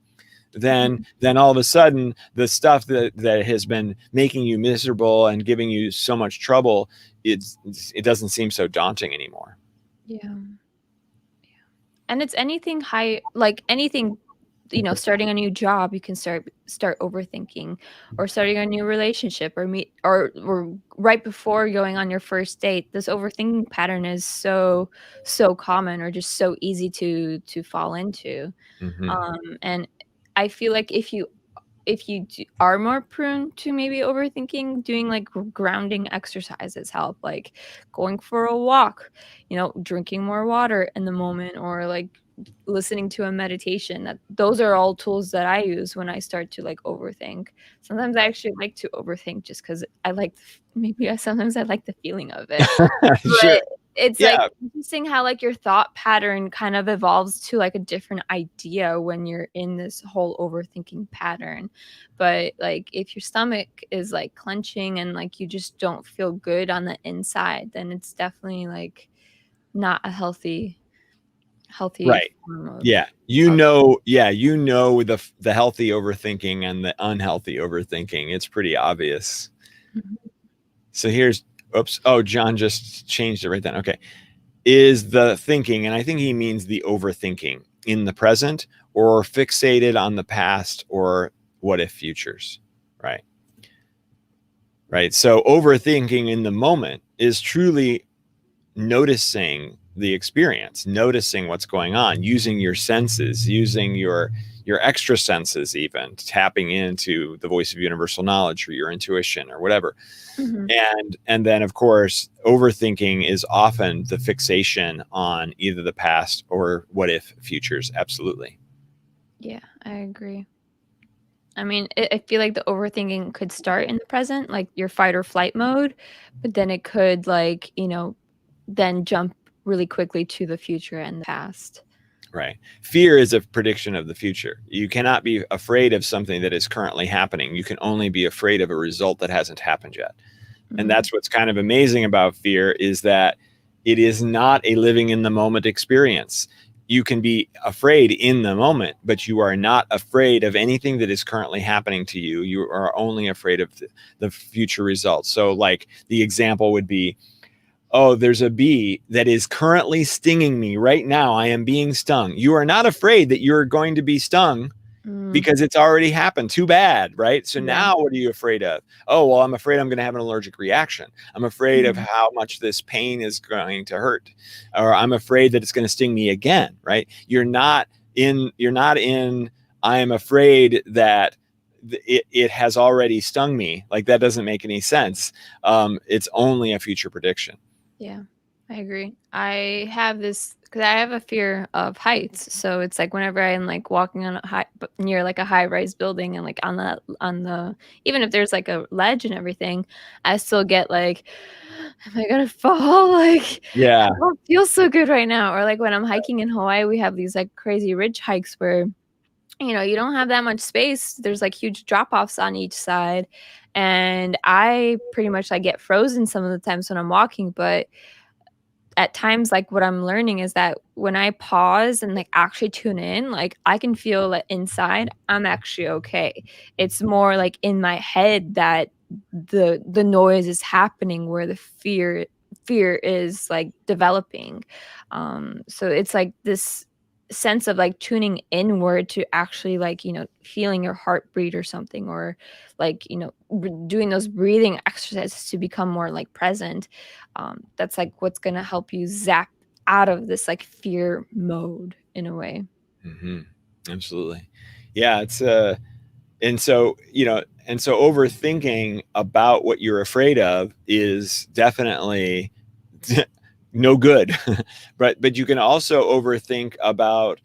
Then all of a sudden, the stuff that has been making you miserable and giving you so much trouble, it doesn't seem so daunting anymore. Yeah. And it's anything anything, starting a new job, you can start overthinking, or starting a new relationship, or right before going on your first date. This overthinking pattern is so common, or just so easy to fall into. And I feel like if you are more prone to maybe overthinking, doing like grounding exercises help, like going for a walk, drinking more water in the moment, or like listening to a meditation. That those are all tools that I use when I start to like overthink. Sometimes I actually like to overthink just because I like sometimes I like the feeling of it. Sure. It's like interesting how like your thought pattern kind of evolves to like a different idea when you're in this whole overthinking pattern. But like if your stomach is like clenching and like you just don't feel good on the inside, then it's definitely like not a healthy right form of, the healthy overthinking and the unhealthy overthinking. It's pretty obvious. So here's John just changed it right then. Okay. Is the thinking, and I think he means the overthinking, in the present, or fixated on the past or what if futures? Right. So overthinking in the moment is truly noticing the experience, noticing what's going on, using your senses, using your extra senses, even tapping into the voice of universal knowledge or your intuition or whatever. And then, of course, overthinking is often the fixation on either the past or what if futures. Absolutely. Yeah, I agree. I mean, I feel like the overthinking could start in the present, like your fight or flight mode, but then it could like, then jump really quickly to the future and the past. Right. Fear is a prediction of the future. You cannot be afraid of something that is currently happening. You can only be afraid of a result that hasn't happened yet. And that's what's kind of amazing about fear, is that it is not a living in the moment experience. You can be afraid in the moment, but you are not afraid of anything that is currently happening to you. You are only afraid of the future results. So like the example would be, oh, there's a bee that is currently stinging me right now. I am being stung. You are not afraid that you're going to be stung because it's already happened. Too bad, right? So now what are you afraid of? Oh, well, I'm afraid I'm going to have an allergic reaction. I'm afraid of how much this pain is going to hurt, or I'm afraid that it's going to sting me again, right? You're not in, I am afraid that it has already stung me. Like, that doesn't make any sense. It's only a future prediction. Yeah, I agree. I have this because I have a fear of heights. So it's like whenever I'm like walking on near like a high-rise building and like on the even if there's like a ledge and everything, I still get like, am I gonna fall? Like, Yeah. I don't feel so good right now. Or like when I'm hiking in Hawaii, we have these like crazy ridge hikes where, you know, you don't have that much space. There's like huge drop-offs on each side. And I pretty much like get frozen some of the times when I'm walking, but at times, like, what I'm learning is that when I pause and, like, actually tune in, like, I can feel that inside I'm actually okay. It's more, like, in my head that the noise is happening where the fear is, like, developing. So it's, like, this sense of, like, tuning inward to actually, like, you know, feeling your heartbeat or something, or, like, you know, doing those breathing exercises to become more, like, present. That's like what's gonna help you zap out of this like fear mode in a way. Mm-hmm. Absolutely. Yeah. It's and so, you know, and so overthinking about what you're afraid of is definitely no good. But you can also overthink about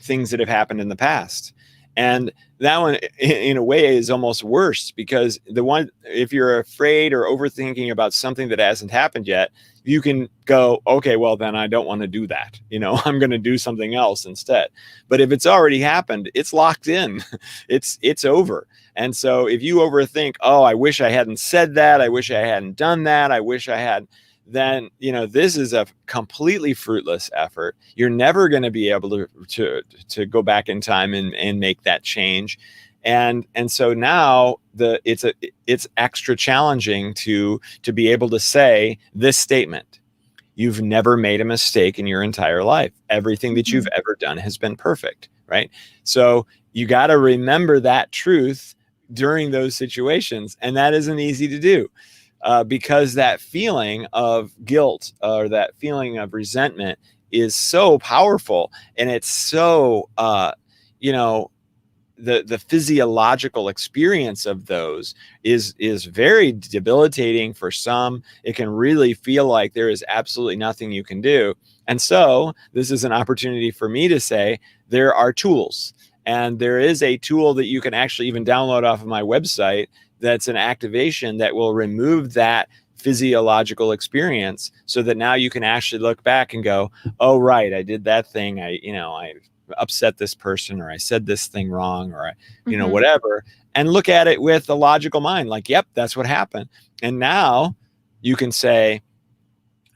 things that have happened in the past. And that one, in a way, is almost worse, because the one, if you're afraid or overthinking about something that hasn't happened yet, you can go, okay, well, then I don't want to do that. You know, I'm going to do something else instead. But if it's already happened, it's locked in. It's over. And so if you overthink, oh, I wish I hadn't said that, I wish I hadn't done that, I wish I had, then, you know, this is a completely fruitless effort. You're never going to be able to go back in time and make that change. And so now it's extra challenging to be able to say this statement: you've never made a mistake in your entire life. Everything that you've ever done has been perfect, right? So you got to remember that truth during those situations, and that isn't easy to do. Because that feeling of guilt or that feeling of resentment is so powerful, and it's so, you know, the physiological experience of those is very debilitating for some. It can really feel like there is absolutely nothing you can do. And so this is an opportunity for me to say there are tools, and there is a tool that you can actually even download off of my website that's an activation that will remove that physiological experience, so that now you can actually look back and go, oh, right, I did that thing. I upset this person, or I said this thing wrong, or whatever, and look at it with a logical mind, like, yep, that's what happened. And now you can say,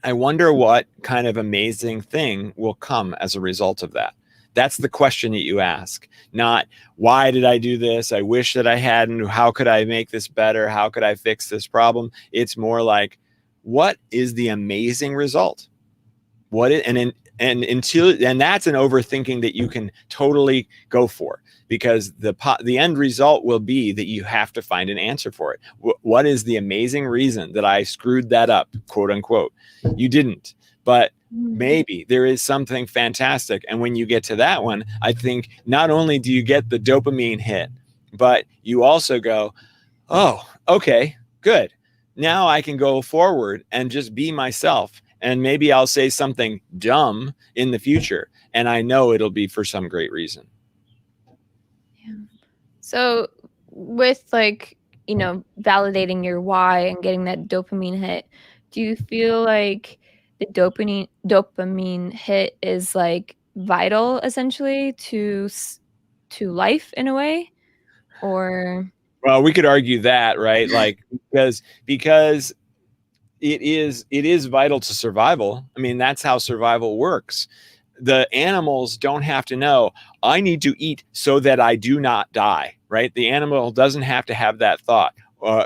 I wonder what kind of amazing thing will come as a result of that. That's the question that you ask, not why did I do this? I wish that I hadn't. How could I make this better? How could I fix this problem? It's more like, what is the amazing result? And that's an overthinking that you can totally go for, because the end result will be that you have to find an answer for it. What is the amazing reason that I screwed that up, quote unquote? You didn't, but maybe there is something fantastic. And when you get to that one, I think not only do you get the dopamine hit, but you also go, oh, okay, good. Now I can go forward and just be myself. And maybe I'll say something dumb in the future, and I know it'll be for some great reason. Yeah. So with like, you know, validating your why and getting that dopamine hit, do you feel like the dopamine hit is like vital essentially to life in a way? Or well, we could argue that, right? Like, because it is vital to survival. I mean, that's how survival works. The animals don't have to know, I need to eat so that I do not die, right? The animal doesn't have to have that thought.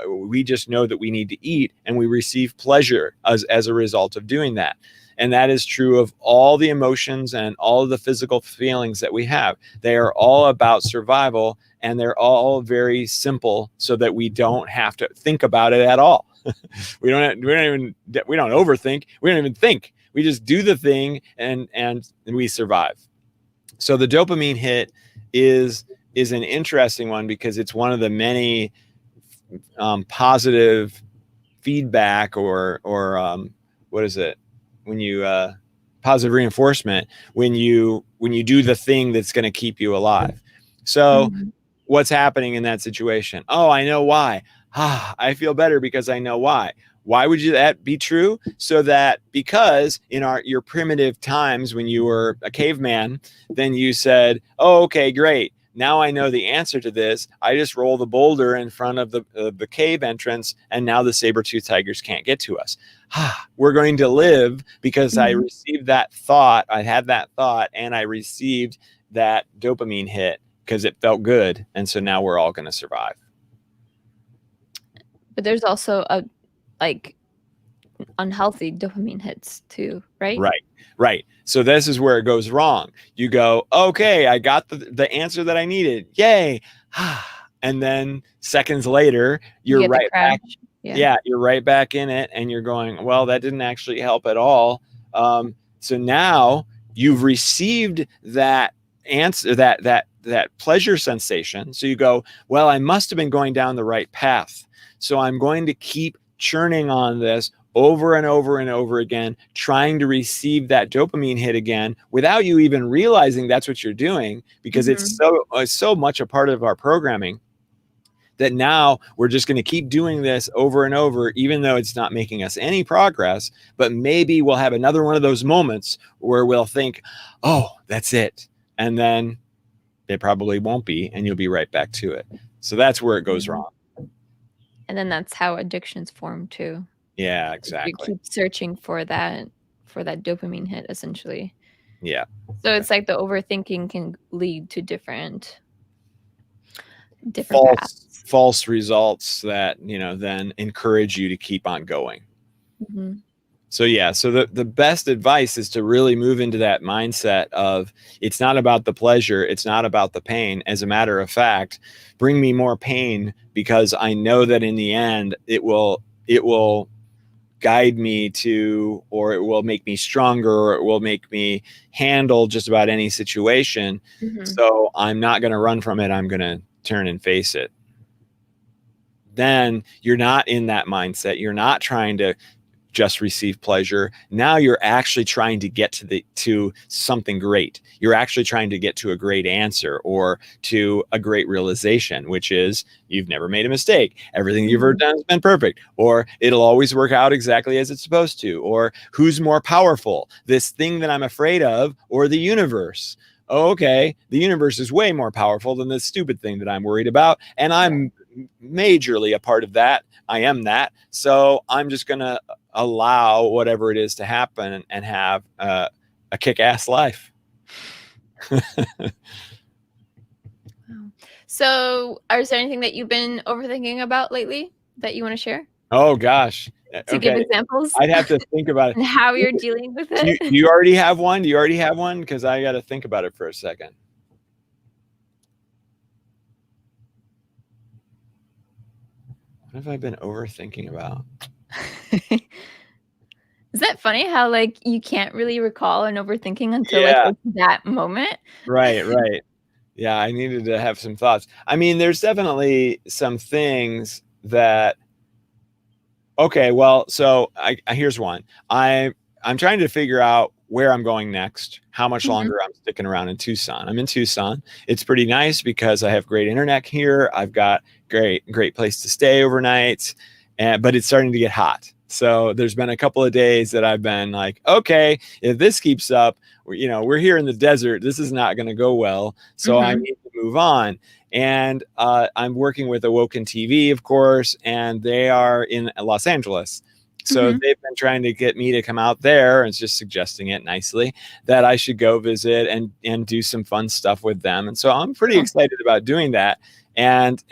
We just know that we need to eat, and we receive pleasure as a result of doing that. And that is true of all the emotions and all of the physical feelings that we have. They are all about survival, and they're all very simple, so that we don't have to think about it at all. we don't overthink. We don't even think. We just do the thing, and we survive. So the dopamine hit is an interesting one, because it's one of the many positive feedback, or what is it when you positive reinforcement when you do the thing that's going to keep you alive. So what's happening in that situation? Oh, I know why. I feel better because I know why. Why would that be true? So that because in your primitive times when you were a caveman, then you said, oh, okay, great. Now I know the answer to this. I just roll the boulder in front of the cave entrance, and now the saber-toothed tigers can't get to us. We're going to live because I received that thought. I had that thought, and I received that dopamine hit because it felt good. And so now we're all going to survive. But there's also unhealthy dopamine hits too, right? Right. So this is where it goes wrong. You go, okay, I got the answer that I needed. Yay. And then seconds later, you're right back. Yeah, you're right back in it. And you're going, well, that didn't actually help at all. So now you've received that answer, that pleasure sensation. So you go, well, I must have been going down the right path. So I'm going to keep churning on this over and over and over again, trying to receive that dopamine hit again without you even realizing that's what you're doing, because it's so much a part of our programming that now we're just going to keep doing this over and over, even though it's not making us any progress. But maybe we'll have another one of those moments where we'll think, oh, that's it. And then it probably won't be, and you'll be right back to it. So that's where it goes wrong. And then that's how addictions form too. Yeah, exactly. You keep searching for that dopamine hit, essentially. Yeah. So it's like the overthinking can lead to different paths. False results that, then encourage you to keep on going. So yeah, so the best advice is to really move into that mindset of, it's not about the pleasure, it's not about the pain. As a matter of fact, bring me more pain, because I know that in the end it will guide me to, or it will make me stronger, or it will make me handle just about any situation. So I'm not going to run from it. I'm going to turn and face it. Then you're not in that mindset. You're not trying to just receive pleasure. Now you're actually trying to get to something great. You're actually trying to get to a great answer, or to a great realization, which is, you've never made a mistake. Everything you've ever done has been perfect, or it'll always work out exactly as it's supposed to, or who's more powerful, this thing that I'm afraid of, or the universe? Oh, okay, the universe is way more powerful than this stupid thing that I'm worried about, and I'm majorly a part of that. I am that. So I'm just going to allow whatever it is to happen and have a kick-ass life. So is there anything that you've been overthinking about lately that you want to share? Oh, gosh. To give examples? I'd have to think about it. And how you're dealing with it? Do you already have one? Do you already have one? Because I got to think about it for a second. What have I been overthinking about? Is that funny how you can't really recall an overthinking until it's that moment? Right. Yeah, I needed to have some thoughts. I mean, there's definitely some things that, okay, well, so here's one. I'm trying to figure out where I'm going next, how much longer I'm sticking around in Tucson. I'm in Tucson. It's pretty nice because I have great internet here. I've got great place to stay overnight, but it's starting to get hot. So there's been a couple of days that I've been like, okay, if this keeps up, we're here in the desert. This is not going to go well. So I need to move on. And I'm working with Awoken TV, of course, and they are in Los Angeles. So they've been trying to get me to come out there, and it's just suggesting it nicely that I should go visit and do some fun stuff with them. And so I'm pretty excited about doing that. And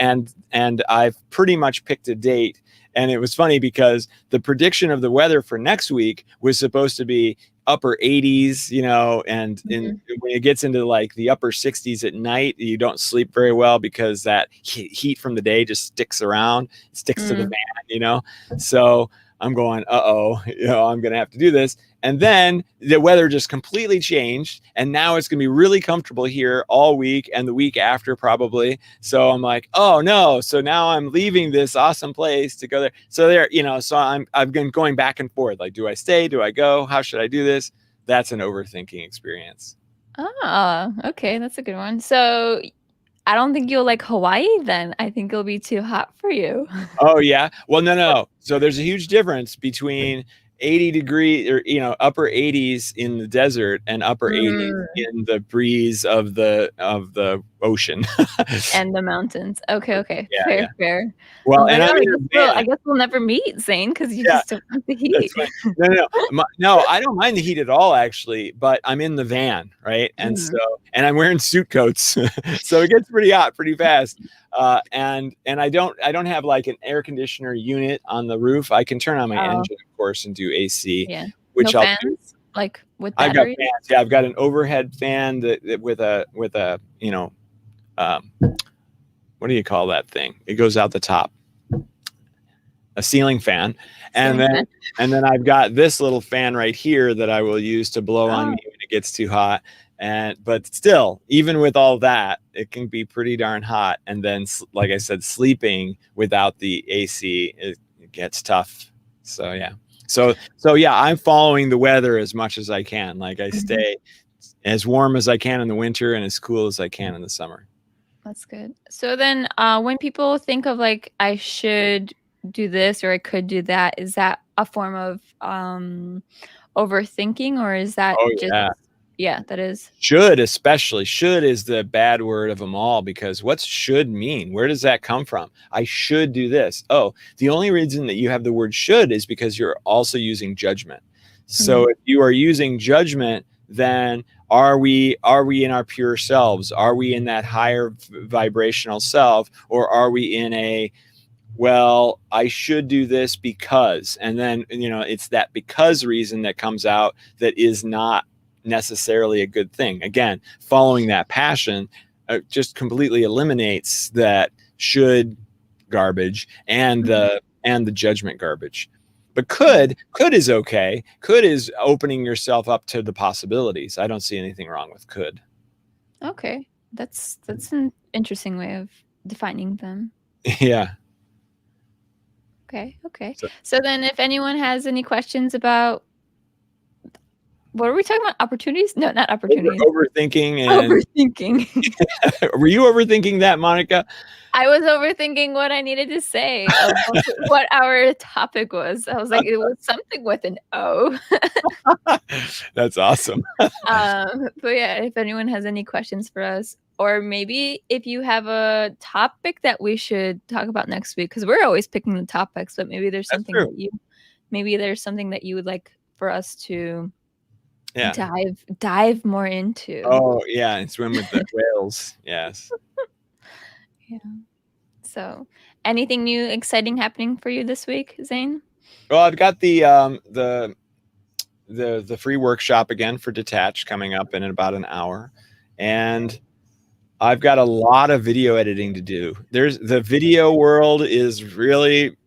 I've pretty much picked a date. And it was funny because the prediction of the weather for next week was supposed to be upper 80s, and when it gets into the upper 60s at night, you don't sleep very well because that heat from the day just sticks to the van, So I'm going, I'm going to have to do this. And then the weather just completely changed. And now it's going to be really comfortable here all week and the week after probably. So I'm like, oh no. So now I'm leaving this awesome place to go there. So so I've been going back and forth. Like, do I stay? Do I go? How should I do this? that's an overthinking experience. Ah, okay, that's a good one. So I don't think you'll like Hawaii then. I think it'll be too hot for you. Oh yeah. Well, no. So there's a huge difference between 80 degree or upper 80s in the desert and upper 80s in the breeze of the ocean and the mountains. Okay. Yeah. Fair. Well, like, and I guess we'll never meet, Xane, because you just don't want the heat. No, I don't mind the heat at all, actually, but I'm in the van, right? And and I'm wearing suit coats, so it gets pretty hot pretty fast. And I don't have like an air conditioner unit on the roof. I can turn on my engine, of course, and do AC. Yeah. Which no fans? Like with battery? I've got fans. Yeah, I've got an overhead fan that with a what do you call that thing? It goes out the top. A ceiling fan. And then I've got this little fan right here that I will use to blow on me when it gets too hot. But still, even with all that, it can be pretty darn hot. And then, like I said, sleeping without the AC, it gets tough. So yeah. So yeah, I'm following the weather as much as I can. Like I stay as warm as I can in the winter and as cool as I can in the summer. That's good. So then when people think of like, I should do this or I could do that, is that a form of overthinking, or is that that is? Should, especially. Should is the bad word of them all, because what's should mean? Where does that come from? I should do this. Oh, the only reason that you have the word should is because you're also using judgment. So if you are using judgment, then are we in our pure selves? Are we in that higher vibrational self, or are we in a, well, I should do this because, and then, it's that because reason that comes out that is not necessarily a good thing. Again, following that passion just completely eliminates that should garbage and the judgment garbage. But could is okay. Could is opening yourself up to the possibilities. I don't see anything wrong with could. Okay. That's an interesting way of defining them. Yeah. Okay. So then if anyone has any questions about, what are we talking about? Opportunities? No, not opportunities. Overthinking. Overthinking. Were you overthinking that, Monika? I was overthinking what I needed to say, what our topic was. I was like, it was something with an O. That's awesome. But yeah, if anyone has any questions for us, or maybe if you have a topic that we should talk about next week, because we're always picking the topics, but maybe there's something that you would like for us to dive more into. Oh yeah, and swim with the whales. Yes. Yeah. So, anything new, exciting happening for you this week, Xane? Well, I've got the free workshop again for Detach coming up in about an hour, and I've got a lot of video editing to do. The video world is really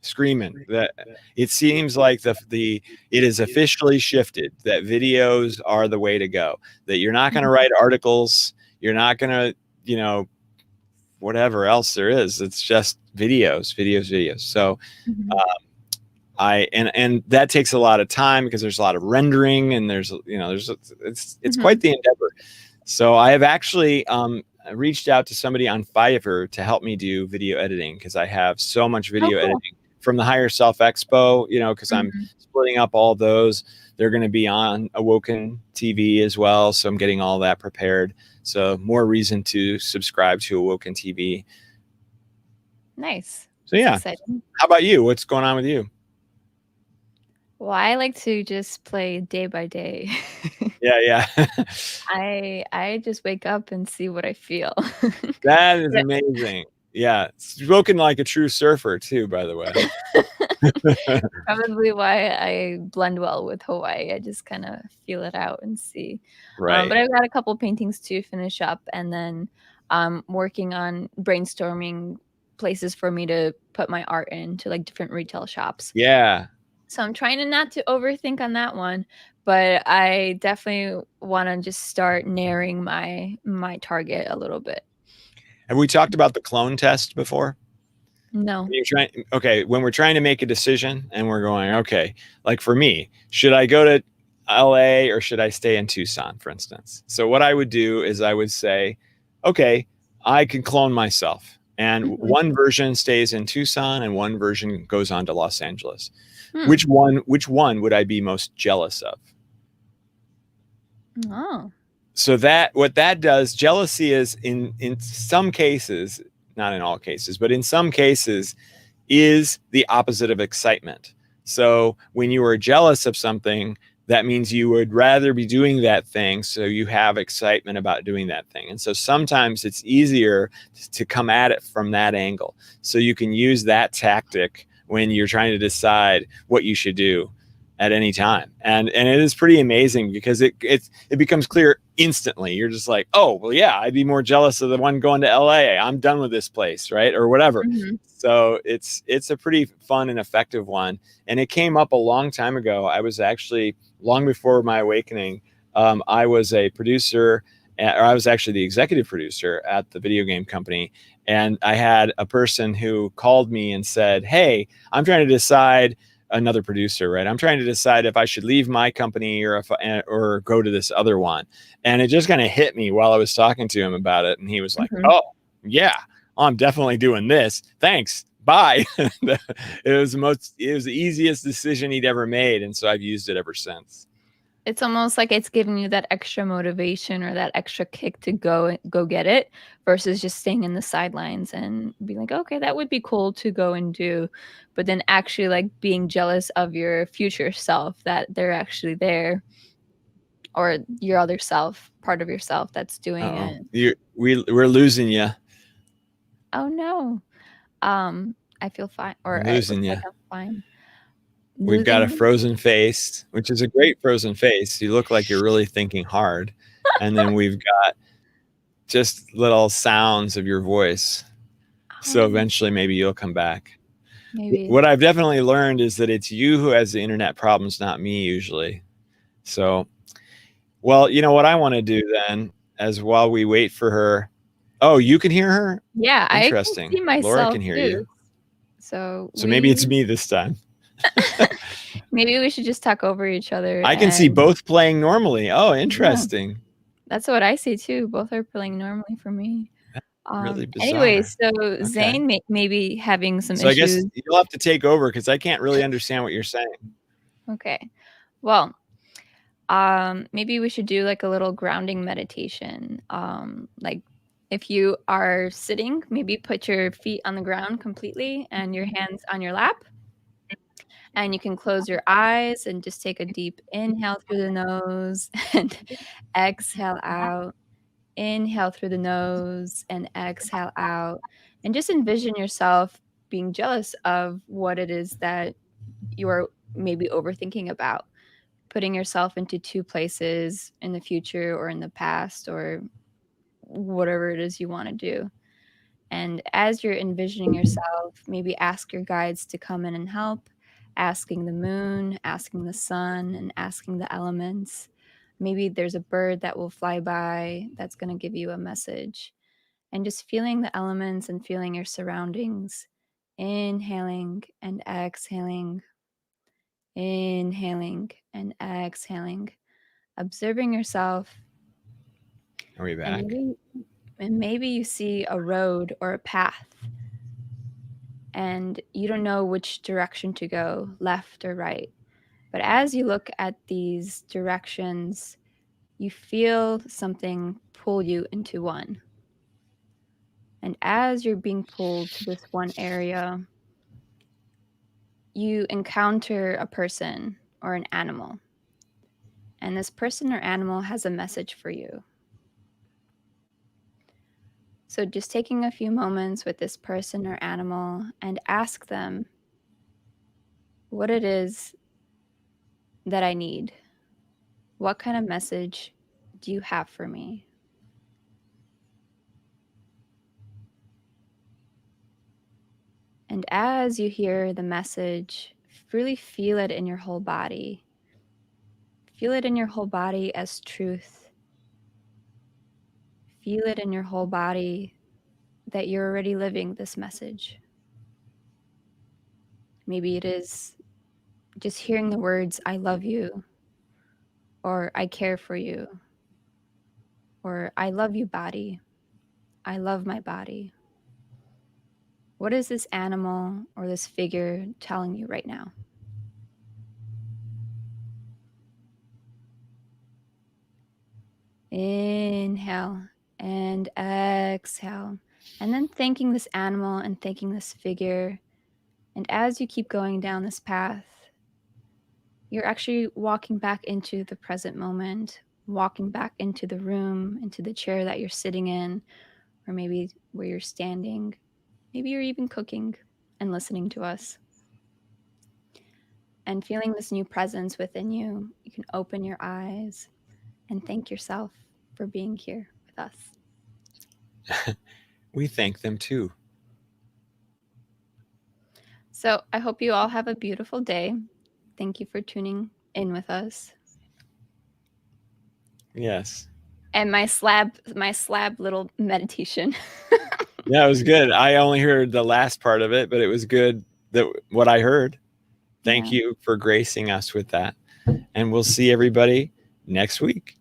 screaming that it seems like it is officially shifted, that videos are the way to go, that you're not going to write articles, you're not going to whatever else there is, it's just videos. So and that takes a lot of time because there's a lot of rendering, and it's quite the endeavor. So I have actually reached out to somebody on Fiverr to help me do video editing, because I have so much video editing from the Higher Self Expo, because I'm splitting up all those. They're going to be on Awoken TV as well, so I'm getting all that prepared. So more reason to subscribe to Awoken TV. Nice. So yeah. How about you? What's going on with you? Well, I like to just play day by day. Yeah. I just wake up and see what I feel. That is amazing. Yeah. Spoken like a true surfer too, by the way. Probably why I blend well with Hawaii. I just kind of feel it out and see. Right. But I've got a couple paintings to finish up, and then working on brainstorming places for me to put my art into, like different retail shops. Yeah. So I'm trying not to overthink on that one, but I definitely want to just start narrowing my target a little bit. Have we talked about the clone test before? No. When we're trying to make a decision and we're going, okay, like for me, should I go to LA or should I stay in Tucson, for instance? So what I would do is I would say, okay, I can clone myself. And one version stays in Tucson and one version goes on to Los Angeles. Which one would I be most jealous of? Oh. So that what that does, jealousy is in some cases, not in all cases, but in some cases, is the opposite of excitement. So when you are jealous of something, that means you would rather be doing that thing, so you have excitement about doing that thing. And so sometimes it's easier to come at it from that angle. So you can use that tactic when you're trying to decide what you should do at any time. And it is pretty amazing because it becomes clear instantly. You're just like, oh, well, yeah, I'd be more jealous of the one going to LA. I'm done with this place, right? Or whatever. So it's a pretty fun and effective one. And it came up a long time ago. I was actually, long before my awakening, I was a producer, or I was actually the executive producer at the video game company. And I had a person who called me and said, hey, I'm trying to decide, another producer, right? I'm trying to decide if I should leave my company or go to this other one. And it just kind of hit me while I was talking to him about it. And he was like, oh, yeah, I'm definitely doing this. Thanks. Bye. It was the easiest decision he'd ever made. And so I've used it ever since. It's almost like it's giving you that extra motivation or that extra kick to go get it versus just staying in the sidelines and being like, okay, that would be cool to go and do. But then actually like being jealous of your future self that they're actually there, or your other self, part of yourself that's doing it. We're losing you. Oh no. I feel fine, or it looks like I'm fine. We've got a frozen face, which is a great frozen face. You look like you're really thinking hard. And then we've got just little sounds of your voice. So eventually maybe you'll come back. Maybe. What I've definitely learned is that it's you who has the internet problems, not me usually. So, well, you know what I want to do then, as while we wait for her. Oh, you can hear her? Yeah, interesting. I can see myself Laura can hear too. you. So maybe it's me this time. Maybe we should just talk over each other. I can see both playing normally. Oh, interesting. Yeah. That's what I see too. Both are playing normally for me. Really bizarre. Anyway, so Xane may be having some issues. So I guess you'll have to take over because I can't really understand what you're saying. Okay. Well, maybe we should do like a little grounding meditation. Like if you are sitting, maybe put your feet on the ground completely and your hands on your lap. And you can close your eyes and just take a deep inhale through the nose and exhale out. Inhale through the nose and exhale out. And just envision yourself being jealous of what it is that you are maybe overthinking about. Putting yourself into two places in the future or in the past or whatever it is you want to do. And as you're envisioning yourself, maybe ask your guides to come in and help, asking the moon, asking the sun, and asking the elements. Maybe there's a bird that will fly by that's going to give you a message. And just feeling the elements and feeling your surroundings. Inhaling and exhaling. Inhaling and exhaling. Observing yourself. Are we back? And maybe you see a road or a path and you don't know which direction to go, left or right. But as you look at these directions, you feel something pull you into one. And as you're being pulled to this one area, you encounter a person or an animal. And this person or animal has a message for you. So just taking a few moments with this person or animal and ask them what it is that I need. What kind of message do you have for me? And as you hear the message, really feel it in your whole body. Feel it in your whole body as truth. Feel it in your whole body that you're already living this message. Maybe it is just hearing the words, I love you, or I care for you, or I love you, body. I love my body. What is this animal or this figure telling you right now? Inhale and exhale. And then thanking this animal and thanking this figure. And as you keep going down this path, you're actually walking back into the present moment, walking back into the room, into the chair that you're sitting in, or maybe where you're standing. Maybe you're even cooking and listening to us. And feeling this new presence within you, you can open your eyes and thank yourself for being here with us. We thank them too. So I hope you all have a beautiful day. Thank you for tuning in with us. Yes. And my slab little meditation. Yeah, it was good. I only heard the last part of it, but it was good that what I heard. Thank you for gracing us with that. And we'll see everybody next week.